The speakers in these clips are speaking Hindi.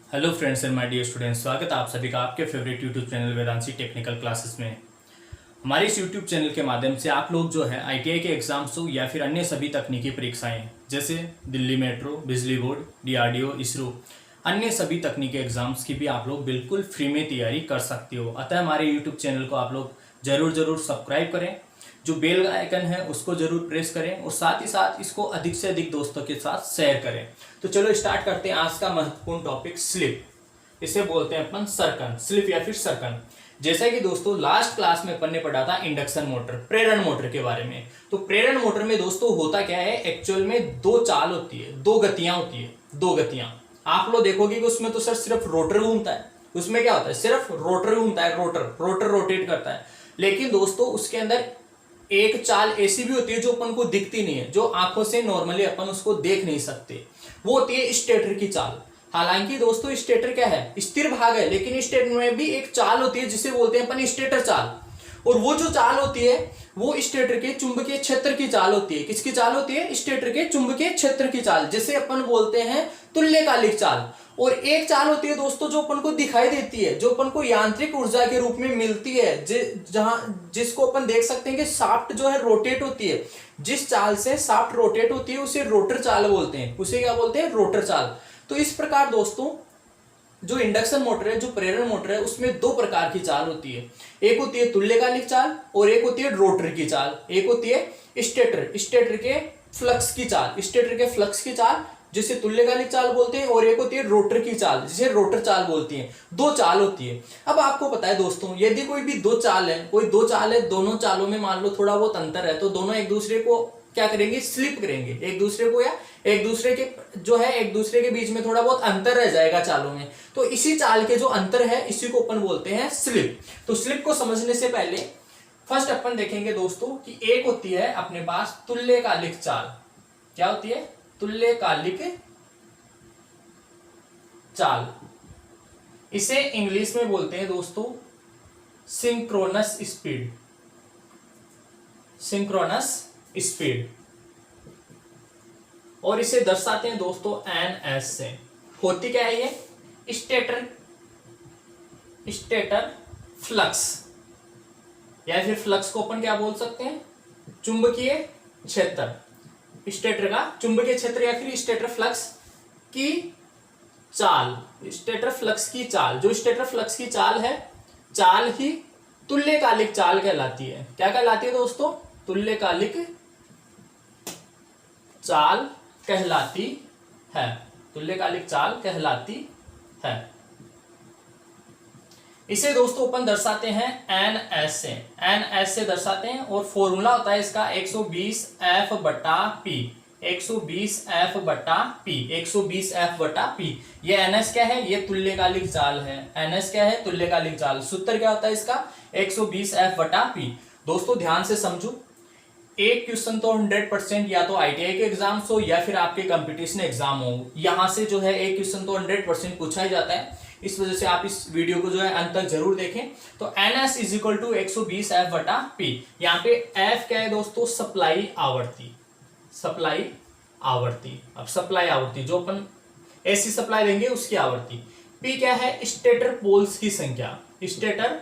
Hello friends and my dear students, स्वागत है आप सभी का आपके favourite YouTube channel Vedanshi technical classes में। हमारे इस यूट्यूब चैनल के माध्यम से आप लोग जो है आईटीआई के एग्जाम्स हो या फिर अन्य सभी तकनीकी परीक्षाएं जैसे दिल्ली मेट्रो, बिजली बोर्ड, डीआरडीओ, इसरो, अन्य सभी तकनीकी एग्जाम्स की भी आप लोग बिल्कुल फ्री में तैयारी कर सकते हो। अतः हमारे यूट्यूब चैनल को आप लोग जरूर सब्सक्राइब करें, जो बेल आइकन है उसको जरूर प्रेस करें और साथ ही साथ इसको अधिक से अधिक दोस्तों के साथ शेयर करें। तो चलो स्टार्ट करते हैं आज का महत्वपूर्ण टॉपिक स्लिप। इसे बोलते हैं अपन सर्कन, स्लिप या फिर सर्कन। जैसा कि दोस्तों लास्ट क्लास में अपन ने पढ़ा था इंडक्शन मोटर, प्रेरण मोटर के बारे में। तो प्रेरण मोटर में दोस्तों होता क्या है, एक्चुअल में दो चाल होती है, दो गतियां होती है, दो गतियां। आप लोग देखोगे कि उसमें तो सर सिर्फ रोटर घूमता है, उसमें क्या होता है, सिर्फ रोटर घूमता है, रोटर रोटेट करता है। लेकिन दोस्तों उसके अंदर एक चाल ऐसी भी होती है जो अपन को दिखती नहीं है, जो आंखों से नॉर्मली अपन उसको देख नहीं सकते, वो होती है स्टेटर की चाल। हालांकि दोस्तों स्टेटर क्या है, स्थिर भाग है, लेकिन स्टेटर में भी एक चाल होती है जिसे बोलते हैं अपन स्टेटर चाल। और वो जो चाल होती है वो स्टेटर के चुंबकीय क्षेत्र की चाल होती है। किसकी चाल होती है, स्टेटर के चुंबकीय क्षेत्र की चाल, जिसे अपन बोलते हैं तुल्यकालिक चाल। और एक चाल होती है दोस्तों जो अपन को दिखाई देती है, जो अपन को यांत्रिक ऊर्जा के रूप में मिलती है, जिसको अपन देख सकते हैं कि शाफ्ट जो है रोटेट होती है। जिस चाल से शाफ्ट रोटेट होती है उसे रोटर चाल बोलते हैं, उसे क्या बोलते हैं, रोटर चाल। तो इस प्रकार दोस्तों जो इंडक्शन मोटर है, जो प्रेरण मोटर है, उसमें दो प्रकार की चाल होती है। एक होती है तुल्यकालिक चाल और एक होती है रोटर की चाल। एक होती है स्टेटर के फ्लक्स की चाल, स्टेटर के फ्लक्स की चाल जिसे तुल्यकालिक चाल बोलते हैं, और एक होती है रोटर की चाल जिसे रोटर चाल बोलती है। दो चाल होती है। अब आपको पता है दोस्तों, यदि कोई भी दो चाल है, कोई दो चाल है, दोनों चालों में मान लो थोड़ा बहुत अंतर है, तो दोनों एक दूसरे को क्या करेंगे, स्लिप करेंगे एक दूसरे को, या एक दूसरे के जो है एक दूसरे के बीच में थोड़ा बहुत अंतर रह जाएगा चालों में। तो इसी चाल के जो अंतर है इसी को अपन बोलते हैं स्लिप। तो स्लिप को समझने से पहले फर्स्ट अपन देखेंगे दोस्तों कि एक होती है अपने पास तुल्यकालिक चाल। क्या होती है, तुल्यकालिक चाल। इसे इंग्लिश में बोलते हैं दोस्तों सिंक्रोनस स्पीड, सिंक्रोनस स्पीड। और इसे दर्शाते हैं दोस्तों एनएस से। होती क्या है ये, स्टेटर फ्लक्स, या फिर फ्लक्स को अपन क्या बोल सकते हैं, चुंबकीय क्षेत्र। स्टेटर का चुंबकीय क्षेत्र या फिर स्टेटर फ्लक्स की चाल, स्टेटर फ्लक्स की चाल। जो स्टेटर फ्लक्स की चाल है, चाल ही तुल्यकालिक चाल कहलाती है। क्या कहलाती है दोस्तों, तुल्यकालिक चाल कहलाती है, तुल्यकालिक चाल कहलाती है। इसे दोस्तों अपन दर्शाते हैं एनएस से, एनएस से दर्शाते हैं। और फॉर्मूला होता है इसका 120F/P, 120F/P, 120F/P। ये एनएस क्या है, ये तुल्यकालिक चाल है। एनएस क्या है, तुल्यकालिक चाल। सूत्र क्या होता है इसका, 120F/P। दोस्तों ध्यान से समझो, एक क्वेश्चन तो 100% या तो आईटीआई के एग्जाम्स हो या फिर आपके कंपटीशन एग्जाम हो, यहां से जो है एक क्वेश्चन तो 100% पूछा ही जाता है। इस वजह से आप इस वीडियो को जो है अंत तक जरूर देखें। तो NS is equal to 120F/P। यहाँ पे एफ क्या है दोस्तों, सप्लाई आवृत्ति, सप्लाई आवृत्ति। अब सप्लाई आवृत्ति जो अपन ऐसी सप्लाई देंगे उसकी आवृत्ति। पी क्या है, स्टेटर पोल्स की संख्या, स्टेटर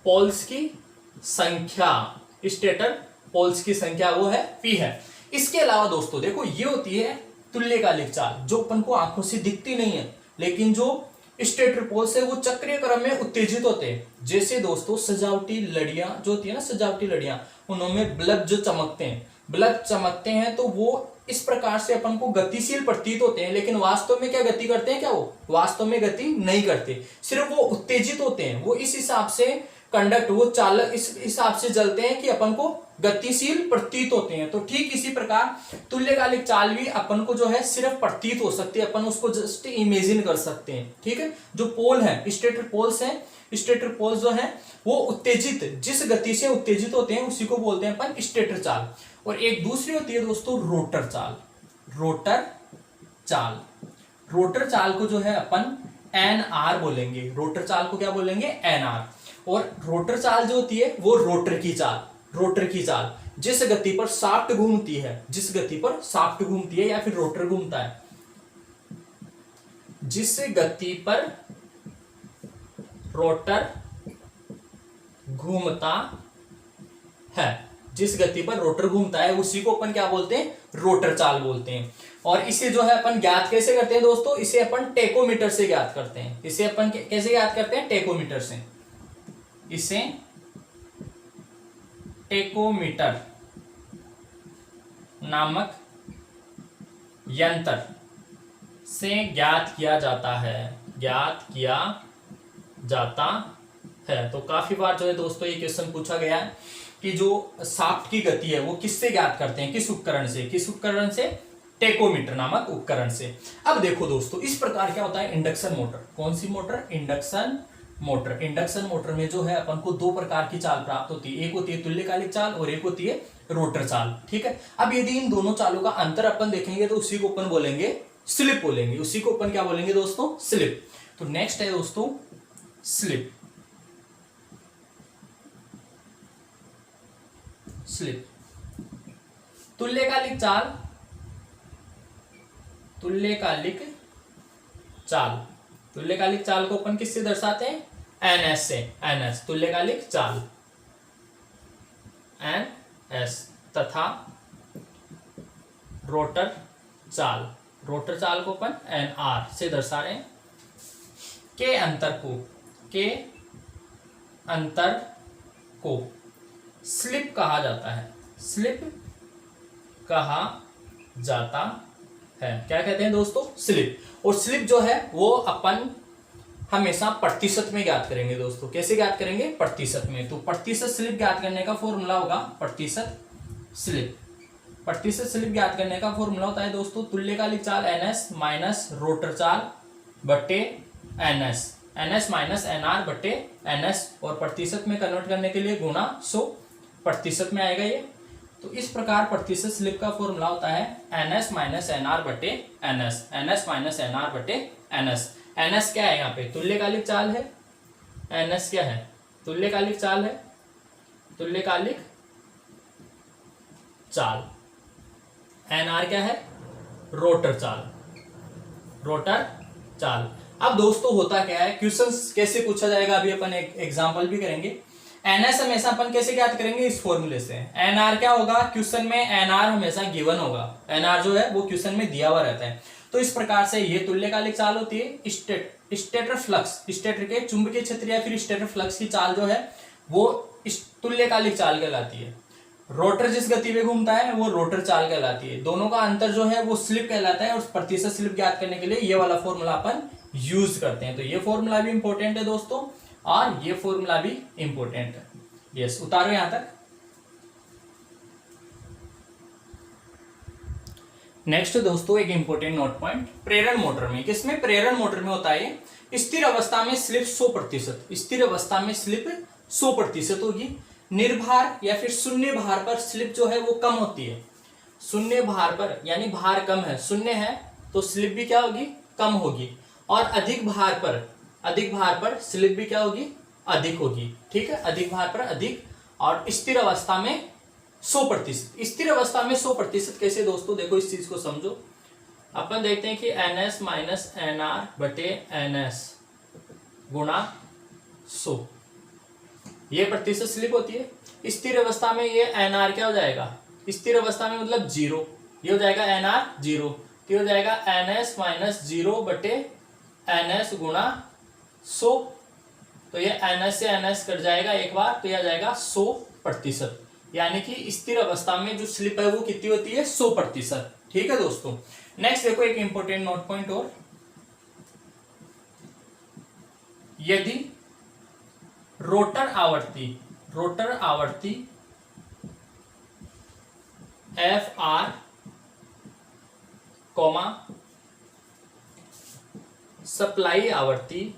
पोल्स की संख्या, स्टेटर पोल्स की संख्या वो है पी है। इसके अलावा दोस्तों देखो, ये होती है तुल्यकालिक चाल जो अपन को आंखों से दिखती नहीं है, लेकिन जो स्टेटर पोल्स है वो चक्रीय क्रम में उत्तेजित होते हैं। जैसे दोस्तों सजावटी लड़ियां जो होती है ना, सजावटी लड़ियां, उनमें बल्ब जो चमकते हैं, बल्ब चमकते हैं, तो वो इस प्रकार से अपन को गतिशील प्रतीत होते हैं, लेकिन वास्तव में क्या गति करते हैं, क्या वो वास्तव में गति नहीं करते, सिर्फ वो उत्तेजित होते हैं। वो इस हिसाब से कंडक्ट, वो चालक इस हिसाब से जलते हैं कि अपन को गतिशील प्रतीत होते हैं। तो ठीक इसी प्रकार तुल्यकालिक चाल भी अपन को जो है सिर्फ प्रतीत हो सकती है, अपन उसको जस्ट इमेजिन कर सकते हैं। ठीक है, जो पोल है, स्टेटर पोल्स हैं, स्टेटर पोल्स जो है वो उत्तेजित, जिस गति से उत्तेजित होते हैं उसी को बोलते हैं अपन स्टेटर चाल। और एक दूसरी होती है दोस्तों रोटर चाल, रोटर चाल। रोटर चाल को जो है अपन एनआर बोलेंगे, रोटर चाल को क्या बोलेंगे, एनआर। और रोटर चाल जो होती है वो रोटर की चाल, रोटर की चाल जिस गति पर शाफ्ट घूमती है, जिस गति पर शाफ्ट घूमती है या फिर रोटर घूमता है, जिस गति पर रोटर घूमता है, जिस गति पर रोटर घूमता है उसी को अपन क्या बोलते हैं, रोटर चाल बोलते हैं। और इसे जो है अपन ज्ञात कैसे करते हैं दोस्तों, इसे अपन टेकोमीटर से ज्ञात करते हैं। इसे अपन कैसे ज्ञात करते हैं, टेकोमीटर से। इसे टेकोमीटर नामक यंत्र से ज्ञात किया जाता है, ज्ञात किया जाता है। तो काफी बार जो है दोस्तों ये क्वेश्चन पूछा गया है कि जो शाफ्ट की गति है वो किससे ज्ञात करते हैं, किस उपकरण से, किस उपकरण से, टेकोमीटर नामक उपकरण से। अब देखो दोस्तों, इस प्रकार क्या होता है इंडक्शन मोटर। कौन सी motor, induction motor. Induction motor में जो है अपन को दो प्रकार की चाल प्राप्त होती है, एक होती है तुल्यकालिक चाल और एक होती है रोटर चाल। ठीक है, अब यदि इन दोनों चालों का अंतर अपन देखेंगे तो उसी को अपन बोलेंगे स्लिप बोलेंगे, उसी को अपन क्या बोलेंगे दोस्तों, स्लिप। तो नेक्स्ट है दोस्तों स्लिप। स्लिप तुल्यकालिक चाल, तुल्यकालिक चाल। तुल्यकालिक चाल को अपन किससे दर्शाते हैं, एनएस से, एनएस तुल्यकालिक चाल, एनएस। तथा रोटर चाल, रोटर चाल को अपन एनआर से दर्शा रहे हैं। के अंतर को, के अंतर को स्लिप कहा जाता है, स्लिप कहा जाता है। क्या कहते हैं दोस्तों, स्लिप। और स्लिप जो है वो अपन हमेशा प्रतिशत में ज्ञात करेंगे दोस्तों। कैसे ज्ञात करेंगे, प्रतिशत में। तो प्रतिशत स्लिप ज्ञात करने का फॉर्मूला होगा प्रतिशत स्लिप। प्रतिशत स्लिप ज्ञात करने का फॉर्मूला होता है दोस्तों तुल्यकालिक चाल एनएस माइनस रोटर चाल बटे एनएस, एनएस माइनस एनआर बटे एनएस। और प्रतिशत में कन्वर्ट करने के लिए गुणा 100 प्रतिशत में आएगा ये। तो इस प्रकार प्रतिशत स्लिप का फॉर्मूला होता है एनएस माइनस एनआर बटे एनएस, एनएस माइनस एनआर बटे एनएस। एनएस क्या है यहाँ पे, तुल्यकालिक चाल है। एनएस क्या है, तुल्यकालिक चाल है, तुल्यकालिक चाल। एनआर क्या है, रोटर चाल, रोटर चाल। अब दोस्तों होता क्या है, क्वेश्चन कैसे पूछा जाएगा अभी अपन एक एग्जांपल भी करेंगे। एनएस हमेशा अपन कैसे ज्ञात करेंगे, इस फॉर्मूले से। एनआर क्या होगा, क्वेश्चन में एनआर हमेशा गिवन होगा, एनआर जो है वो क्वेश्चन में दिया हुआ रहता है। तो इस प्रकार से ये तुल्यकालिक चाल होती है। स्टेटर फ्लक्स, स्टेटर के चुंबकीय क्षेत्र या फिर स्टेटर फ्लक्स की चाल जो है वो तुल्यकालिक चाल कहलाती है। रोटर जिस गति में घूमता है वो रोटर चाल कहलाती है। दोनों का अंतर जो है वो स्लिप कहलाता है। और प्रतिशत स्लिप ज्ञात करने के लिए ये वाला फॉर्मूला अपन यूज करते हैं। तो ये फॉर्मूला भी इंपॉर्टेंट है दोस्तों और ये फॉर्मूला भी इंपॉर्टेंट है। यस, उतारो यहां तक। नेक्स्ट दोस्तों एक इंपॉर्टेंट नोट पॉइंट, प्रेरण मोटर में। किसमें, प्रेरण मोटर में होता है स्थिर अवस्था में स्लिप 100%, स्थिर अवस्था में स्लिप 100% होगी। निर्भार या फिर शून्य भार पर स्लिप जो है वो कम होती है। शून्य भार पर यानी भार कम है, शून्य है तो स्लिप भी क्या होगी, कम होगी। और अधिक भार पर स्लिप भी क्या होगी, अधिक होगी। ठीक है, अधिक भार पर अधिक। और स्थिर अवस्था में 100%। स्थिर अवस्था में 100% कैसे दोस्तों, देखो इस चीज को समझो। अपन देखते हैं कि एनएस माइनस एनआर बटे एनएस गुणा 100, ये प्रतिशत स्लिप होती है। स्थिर अवस्था में ये एनआर क्या हो जाएगा, स्थिर अवस्था में मतलब 0, ये हो जाएगा एनआर 0, तो हो जाएगा एनएस माइनस 0 बटे एनएस गुणा 100। तो ये एनएस से एनएस कट जाएगा एक बार, तो यह आ जाएगा 100%। यानी कि स्थिर अवस्था में जो स्लिप है वो कितनी होती है, 100%। ठीक है दोस्तों। नेक्स्ट देखो एक इंपॉर्टेंट नोट पॉइंट और, यदि रोटर आवृत्ति FR कॉमा सप्लाई आवृत्ति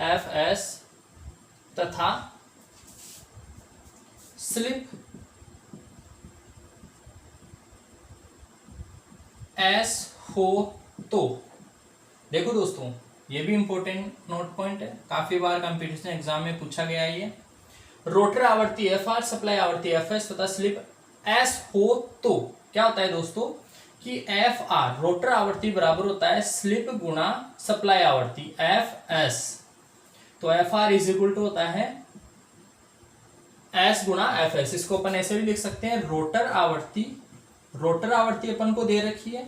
FS तथा स्लिप S हो तो, देखो दोस्तों ये भी इंपॉर्टेंट नोट पॉइंट है, काफी बार कंपटीशन एग्जाम में पूछा गया है ये। रोटर आवृत्ति FR, सप्लाई आवृत्ति FS तथा स्लिप S हो तो क्या होता है दोस्तों, कि एफ आर रोटर आवर्ती बराबर होता है स्लिप गुणा सप्लाई आवर्ती एफ एस। तो F R is equal to होता है एस गुणा एफ एस। इसको अपन ऐसे भी लिख सकते हैं रोटर आवर्ती अपन को दे रखी है,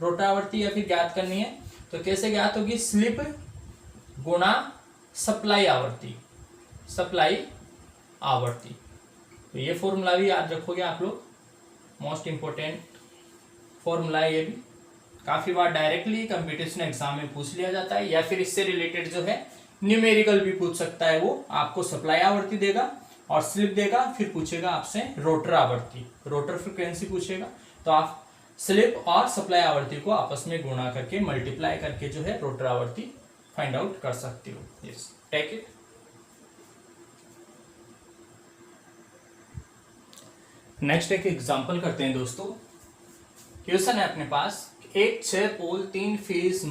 रोटर आवर्ती या फिर ज्ञात करनी है तो कैसे ज्ञात होगी, स्लिप गुणा सप्लाई आवर्ती तो ये फॉर्मूला भी याद रखोगे आप लोग, मोस्ट इंपोर्टेंट फॉर्मूला है ये भी। काफी बार डायरेक्टली कंपटीशन एग्जाम में पूछ लिया जाता है या फिर इससे रिलेटेड जो है न्यूमेरिकल भी पूछ सकता है। वो आपको सप्लाई आवर्ती देगा और स्लिप देगा, फिर पूछेगा आपसे रोटर आवर्ती, रोटर फ्रिक्वेंसी पूछेगा, तो आप स्लिप और सप्लाई आवर्ती को आपस में गुणा करके मल्टीप्लाई करके जो है रोटर आवर्ती फाइंड आउट कर सकते हो। Yes, take it. नेक्स्ट एक एग्जांपल करते हैं दोस्तों। क्वेश्चन है अपने पास, एक 6 पोल 3 फेज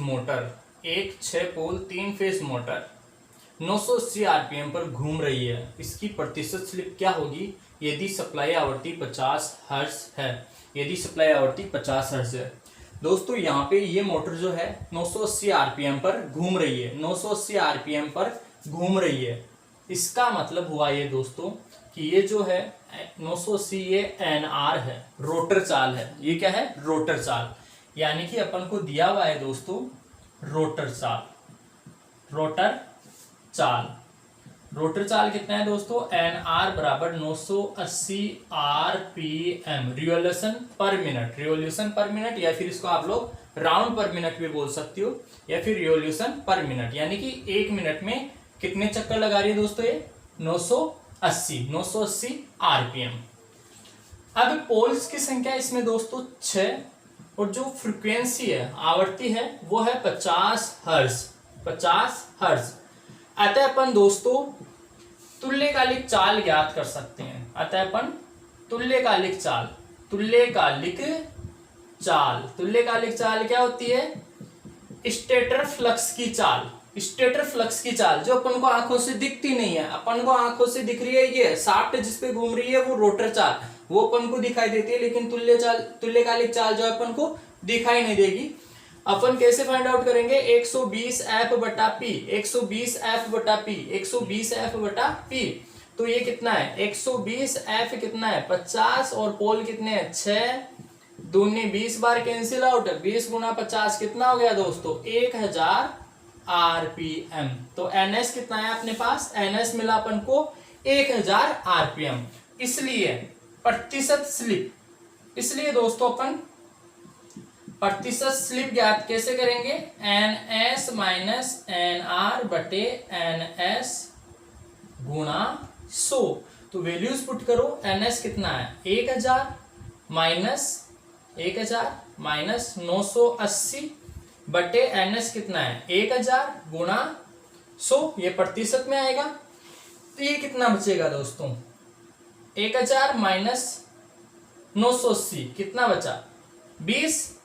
मोटर 980 आरपीएम पर घूम रही है। इसकी प्रतिशत स्लिप क्या होगी यदि सप्लाई आवर्ती 50 हर्ट्ज है। दोस्तों यहाँ पे ये मोटर जो है 980 आरपीएम पर घूम रही है, 980 आरपीएम पर घूम रही है। इसका मतलब हुआ ये दोस्तों कि ये जो है 980 ये एनआर है, रोटर चाल है। ये क्या है, रोटर चाल, यानी कि अपन को दिया हुआ है दोस्तों रोटर चाल कितना है दोस्तों, एन आर बराबर 980 आरपीएम रिवॉल्यूशन पर मिनट, या फिर इसको आप लोग राउंड पर मिनट भी बोल सकते हो, या फिर रिवॉल्यूशन पर मिनट, यानी कि 1 मिनट में कितने चक्कर लगा रही है दोस्तों ये 980 आरपीएम। अब पोल्स की संख्या इसमें दोस्तों 6 और जो फ्रीक्वेंसी है आवर्ती है वो है 50 हर्ट्ज। अतः अपन दोस्तों तुल्यकालिक चाल ज्ञात कर सकते हैं। अतः अपन तुल्यकालिक चाल क्या होती है, स्टेटर फ्लक्स की चाल जो अपन को आंखों से दिखती नहीं है। अपन को आंखों से दिख रही है ये शाफ्ट जिसपे घूम रही है वो रोटर चाल, वो अपन को दिखाई देती है, लेकिन तुल्यकालिक चाल जो अपन को दिखाई नहीं देगी। अपन कैसे फाइंड आउट करेंगे, 120 F बटा P। तो ये कितना है 120 F कितना है 50 और पोल कितने हैं 6 दूनी 20 बार कैंसिल आउट, 20 गुना 50 कितना हो गया दोस्तों 1000 आरपीएम। तो एनएस कितना है अपने पास, एनएस मिला अपन को 1000 आरपीएम। इसलिए प्रतिशत स्लिप, इसलिए दोस्तों अपन प्रतिशत स्लिप ज्ञात कैसे करेंगे, एनएस माइनस एनआर बटे एनएस गुणा 100। तो वैल्यूज पुट करो, एनएस कितना है 1000 माइनस 980 बटे एनएस कितना है 1000 गुणा 100, ये प्रतिशत में आएगा। तो ये कितना बचेगा दोस्तों 1000 माइनस 980 कितना बचा 20,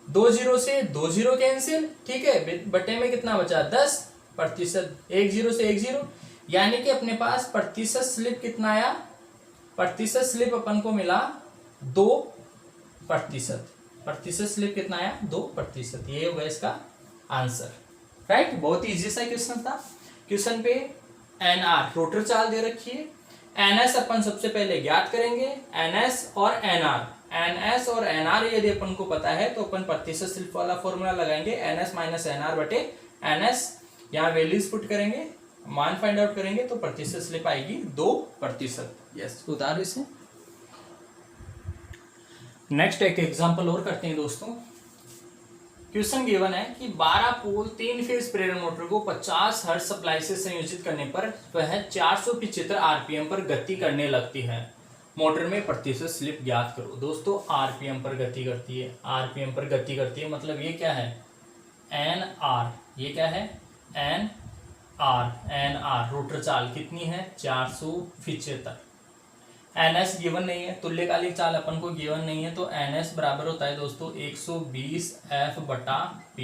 20 से 20 कैंसिल, ठीक है, बटे में कितना बचा 10 प्रतिशत, 10 से 10, यानी कि अपने पास प्रतिशत स्लिप कितना आया, प्रतिशत स्लिप अपन को मिला 2%। प्रतिशत स्लिप कितना आया 2%। ये होगा इसका आंसर, राइट। बहुत ही इजी सा क्वेश्चन था। क्वेश्चन पे एनआर रोटर चाल दे रखी है, एनएस अपन सबसे पहले ज्ञात करेंगे, एनएस और एनआर यदि अपन को पता है तो अपन प्रतिशत स्लिप वाला फॉर्मूला लगाएंगे, एनएस माइनस एनआर बटे एनएस। यहाँ वैल्यूज पुट करेंगे, मान फाइंड आउट करेंगे तो प्रतिशत स्लिप आएगी 2%। यस, उतारो इसे। नेक्स्ट एक एग्जांपल और करते हैं दोस्तों। क्वेश्चन गिवन है कि 12 पोल 3 फेज प्रेरण मोटर को 50 हर्ट्ज सप्लाई से संयोजित करने पर वह 475 आरपीएम पर गति करने लगती है। मोटर में प्रतिशत स्लिप ज्ञात करो। दोस्तों आरपीएम पर गति करती है, आरपीएम पर गति करती है मतलब ये क्या है एन आर, ये क्या है एन आर रोटर चाल कितनी है 475। एनएस गिवन नहीं है, तुल्यकालिक चाल अपन को गिवन नहीं है, तो एनएस बराबर होता है दोस्तों 120 F बटा P।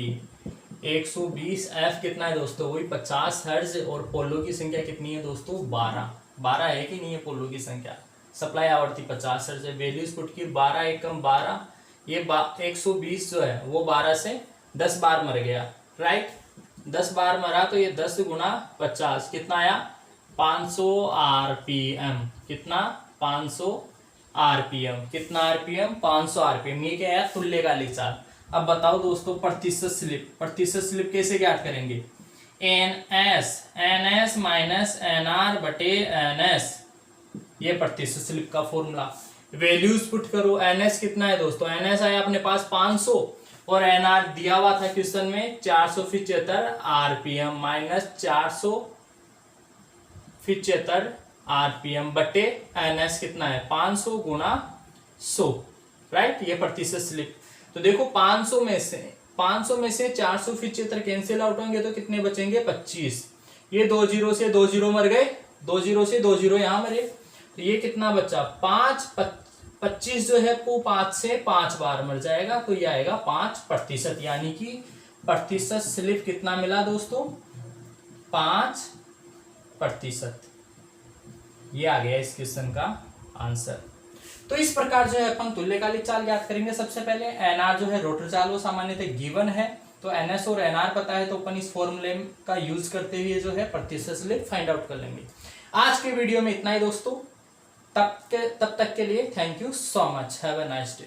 120 F कितना है दोस्तों वही 50 हर्ट्ज, और पोलो की संख्या कितनी है दोस्तों 12 है कि नहीं है पोलो की संख्या। सप्लाई आवर्ती 50 हर्ट्ज है, वैल्यूज पुट की 12 एकम 12 ये 120 जो है वो 12 से 10 बार मर गया, राइट। 10 बार मरा तो ये 10 गुना 50 कितना आया 500 आरपीएम। कितना 500 आरपीएम। कितना आरपीएम 500 आरपीएम। ये क्या है तुल्यकालिक चाल। अब बताओ दोस्तों प्रतिशत स्लिप। प्रतिशत स्लिप कैसे ज्ञात करेंगे? N S minus N R बटे एन एस, ये प्रतिशत स्लिप का फॉर्मूला। वैल्यूज पुट करो। एन एस कितना है दोस्तों? एन एस आया अपने पास 500 और एन आर दिया हुआ था क्वेश्चन में 475 आरपीएम माइनस 475 आरपीएम बटे एन एस कितना है 500 गुना 100, राइट। ये प्रतिशत स्लिप। तो देखो 500 में से 475 कैंसिल आउट होंगे तो कितने बचेंगे 25। ये 2 जीरो से 2 जीरो मर गए, 2 जीरो से 2 जीरो यहां मरे, तो ये कितना बचा 25 जो है वो 5 से 5 बार मर जाएगा, तो ये आएगा 5%। यानी कि प्रतिशत स्लिप कितना मिला दोस्तों 5%। ये आ गया इस क्वेश्चन का आंसर। तो इस प्रकार जो है अपन तुल्यकालिक चाल ज्ञात करेंगे। सबसे पहले एनआर जो है रोटर चाल वो सामान्यतः गिवन है, तो एनएस और एनआर पता है तो अपन इस फॉर्मूले का यूज करते हुए जो है प्रतिशत स्लिप फाइंड आउट कर लेंगे। आज के वीडियो में इतना ही दोस्तों। तब तक के लिए thank you so much. Have a nice day.